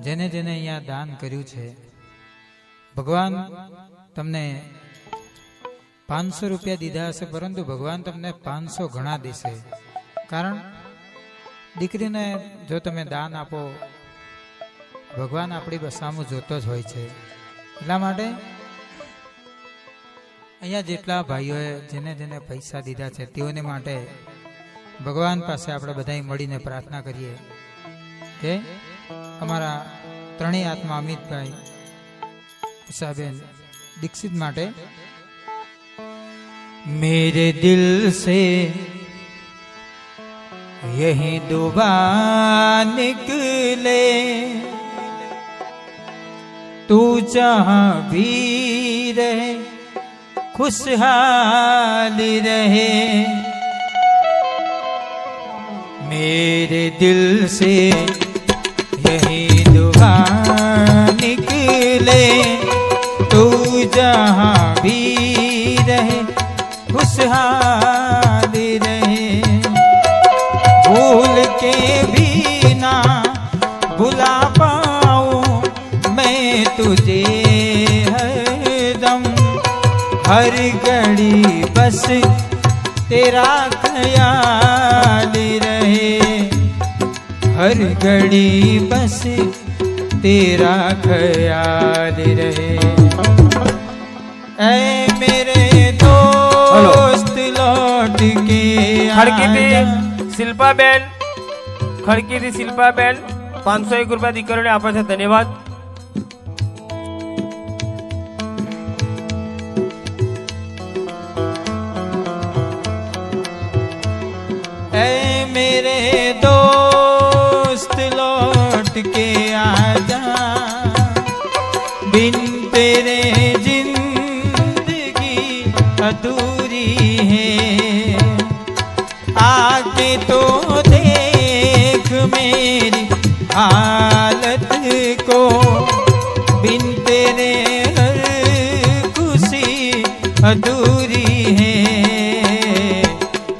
જેને જેને અહીંયા દાન કર્યું છે, ભગવાન તમને 500 રૂપિયા દીધા હશે, પરંતુ ભગવાન તમને 500 ગણા દેશે. કારણ દીકરીને જો તમે દાન આપો, ભગવાન આપણી બસામું જોતો જ હોય છે. એટલા માટે અહીંયા જેટલા ભાઈઓએ જેને જેને પૈસા દીધા છે તેઓને માટે ભગવાન પાસે આપણે બધા મળીને પ્રાર્થના કરીએ કે અમારા ત્રણેય આત્મા અમિતભાઈ, ઉષાબેન, દીક્ષિત માટે मेरे दिल से यही दुआ निकले, तू जहां भी रहे खुशहाल रहे. मेरे दिल से यही दुआ निकले, तू जहां भी रहे खुशहाल रहे. भूल के भी ना भुला पाऊं मैं तुझे हरदम, हर घड़ी बस तेरा ख्याल रहे, हर घड़ी बस तेरा ख्याल रहे. ऐ मेरे दोस्त लौट के खड़की शिल्पाबेन, खड़की शिल्पाबेन 501 રૂપિયા દીકરીને આપે છે. ધન્યવાદ. ऐ मेरे दोस्त लौट के आजा, बिन तेरे जिंदगी अधूरी है. आके तो देख मेरी हालत को, बिन तेरे हर खुशी अधूरी है.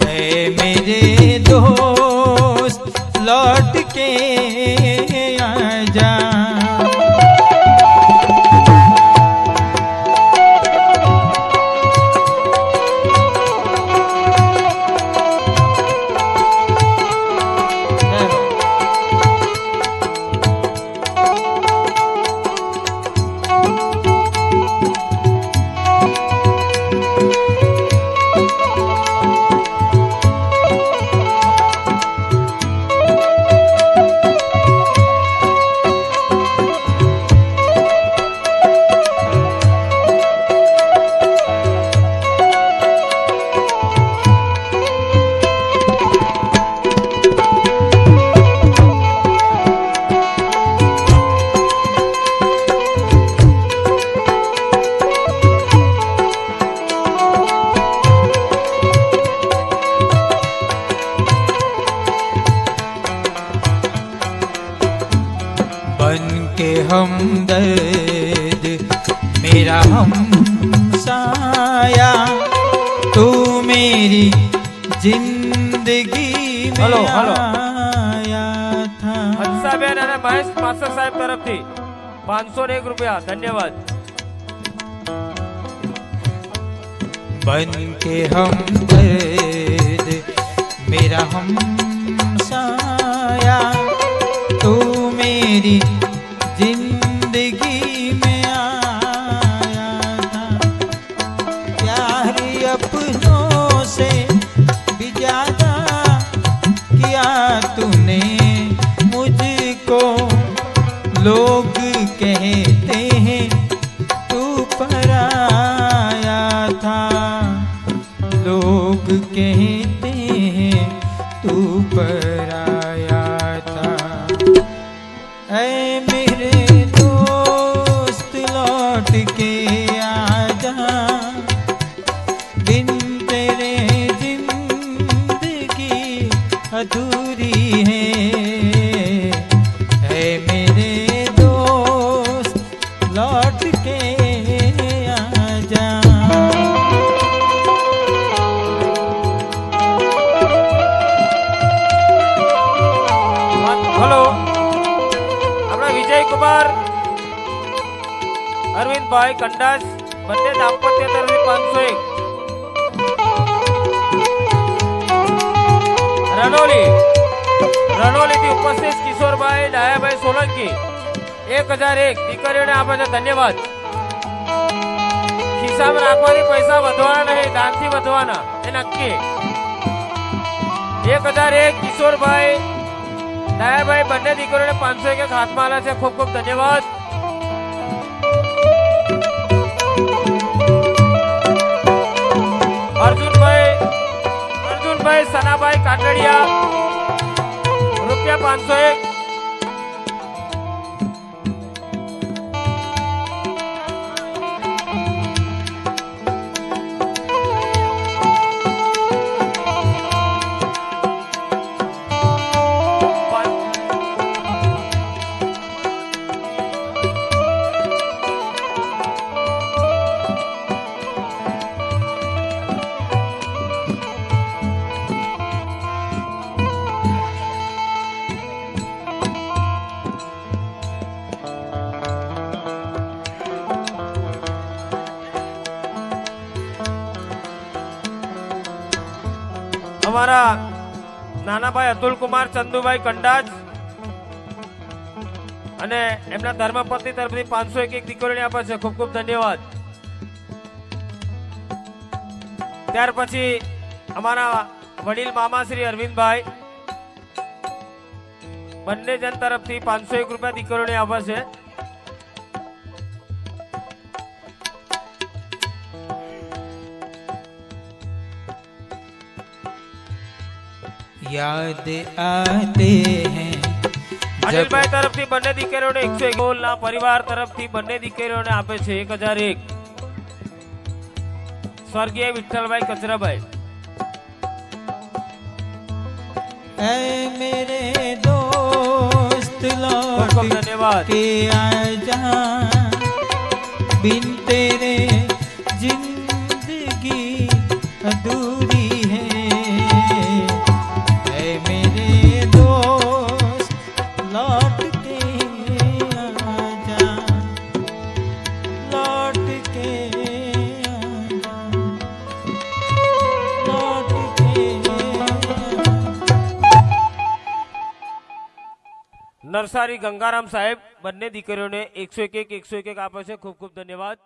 ऐ मेरे दोस्त लौट के आजा. के हमदर्द मेरा हमसाया, तू मेरी जिंदगी में आया था. હંસાબેન અને મહેશ માસ્ટર સાહેબ તરફથી 501 રૂપિયા. ધન્યવાદ. बन के हमदर्द मेरा हमसाया, तू मेरी जिंदगी में आया था. प्यार अपनों से भी ज्यादा किया तूने मुझको. लोग कहते हैं तू पराया था, लोग कहते हैं तू पराया था. ऐ मेरे दोस्त लौट के आजा, बिन तेरे जिंदगी अधूरी है. ऐ मेरे दोस्त लौट के आजा. હલો, આપણા વિજય કુમાર અરવિંદભાઈ કંડાસ બંને દાંપત્ય તરફથી 501. રણોલી થી ઉપસ્થિત કિશોરભાઈ ડાયાભાઈ સોલંકી 1001 દીકરીઓને આપે છે. ધન્યવાદ. ખિસ્સામાં રાખવાથી પૈસા વધવાના નહીં, દાનથી વધવાના એ નક્કી. 1001 કિશોરભાઈ ડાયાભાઈ બંને દીકરીઓને 501 હાથમાં આલે છે. ખૂબ ખૂબ ધન્યવાદ. અર્જુનભાઈ સનાભાઈ કાટડિયા રૂપિયા 501. અમારા નાનાભાઈ અતુલ કુમાર ચંદુભાઈ કંડાજ અને એમના ધર્મપત્ની તરફથી 501 દીકરીઓને આપે છે. ખૂબ ખૂબ ધન્યવાદ. ત્યાર પછી અમારા વડીલ મામા શ્રી અરવિંદભાઈ બંને જણ તરફથી 501 રૂપિયા દીકરીઓને આપે છે. याद आते हैं અનિલભાઈ તરફથી બંને દીકરીઓને 101. ગોલના પરિવાર તરફથી બંને દીકરીઓને આપે છે 1001. સ્વર્ગીય વિઠ્ઠલભાઈ કચરાભાઈ. ऐ मेरे दोस्त ખૂબ लौट ખૂબ ધન્યવાદ. के आजा बिन तेरे जिंदगी अधूरी है. ऐ मेरे दोस्त लौट के आजा लौट के आजा लौट के નરસારી ગંગારામ સાહેબ બંને દીકરીઓને 101 101 આપે છે. ખૂબ ખૂબ ધન્યવાદ.